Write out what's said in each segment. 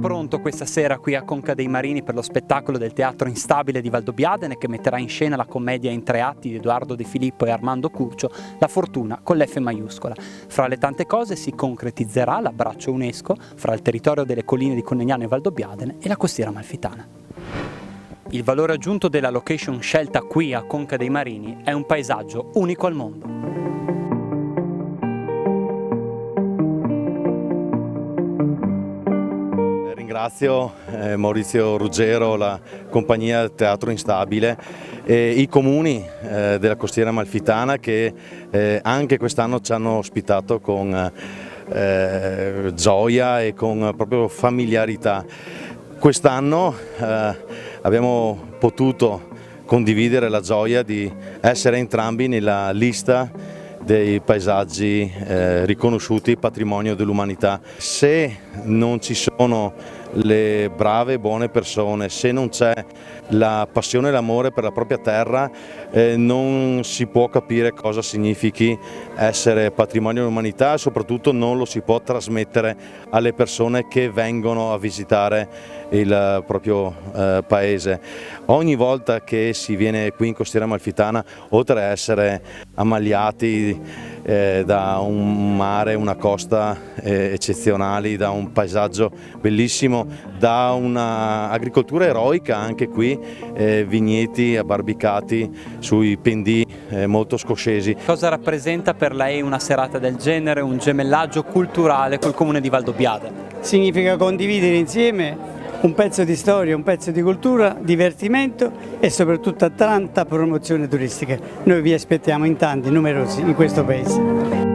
pronto questa sera qui a Conca dei Marini per lo spettacolo del Teatro Instabile di Valdobbiadene, che metterà in scena la commedia in 3 atti di Edoardo De Filippo e Armando Curcio, La fortuna con l'F maiuscola. Fra le tante cose si concretizzerà l'abbraccio UNESCO fra il territorio delle colline di Conegliano e Valdobbiadene e la costiera amalfitana. Il valore aggiunto della location scelta qui a Conca dei Marini è un paesaggio unico al mondo. Ringrazio Maurizio Ruggero, la compagnia Teatro Instabile e i comuni della costiera amalfitana che anche quest'anno ci hanno ospitato con gioia e con proprio familiarità. Quest'anno abbiamo potuto condividere la gioia di essere entrambi nella lista dei paesaggi riconosciuti patrimonio dell'umanità. Se non ci sono le brave e buone persone, se non c'è la passione e l'amore per la propria terra, non si può capire cosa significhi essere patrimonio dell'umanità e soprattutto non lo si può trasmettere alle persone che vengono a visitare il proprio paese. Ogni volta che si viene qui in costiera amalfitana, oltre a essere ammagliati da un mare, una costa eccezionali, da un paesaggio bellissimo, da un'agricoltura eroica anche qui, vigneti abbarbicati sui pendii molto scoscesi. Cosa rappresenta per lei una serata del genere, un gemellaggio culturale col comune di Valdobbiadene? Significa condividere insieme un pezzo di storia, un pezzo di cultura, divertimento e soprattutto tanta promozione turistica. Noi vi aspettiamo in tanti, numerosi, in questo paese.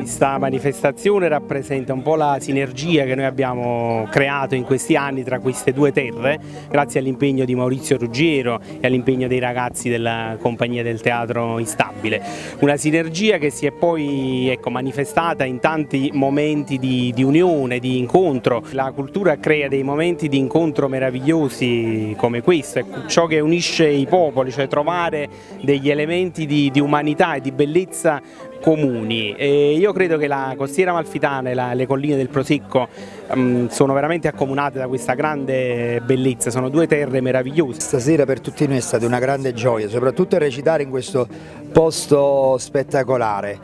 Questa manifestazione rappresenta un po' la sinergia che noi abbiamo creato in questi anni tra queste due terre, grazie all'impegno di Maurizio Ruggiero e all'impegno dei ragazzi della compagnia del Teatro Instabile. Una sinergia che si è poi manifestata in tanti momenti di unione, di incontro. La cultura crea dei momenti di incontro meravigliosi come questo, è ciò che unisce i popoli, cioè trovare degli elementi di umanità e di bellezza comuni. E io credo che la costiera amalfitana e le colline del Prosecco sono veramente accomunate da questa grande bellezza, sono due terre meravigliose. Stasera per tutti noi è stata una grande gioia, soprattutto recitare in questo posto spettacolare.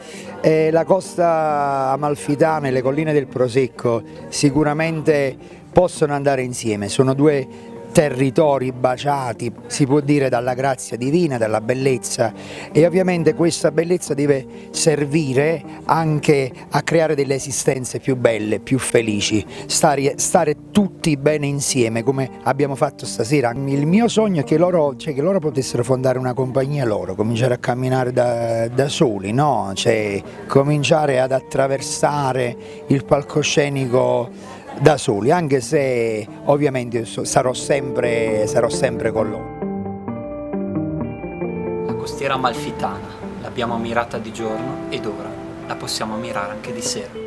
La costa amalfitana e le colline del Prosecco sicuramente possono andare insieme, sono due territori baciati, si può dire, dalla grazia divina, dalla bellezza, e ovviamente questa bellezza deve servire anche a creare delle esistenze più belle, più felici, stare tutti bene insieme come abbiamo fatto stasera. Il mio sogno è che loro potessero fondare una compagnia loro, cominciare a camminare da soli, no? Cioè, cominciare ad attraversare il palcoscenico da soli, anche se ovviamente sarò sempre con loro. La costiera amalfitana l'abbiamo ammirata di giorno ed ora la possiamo ammirare anche di sera.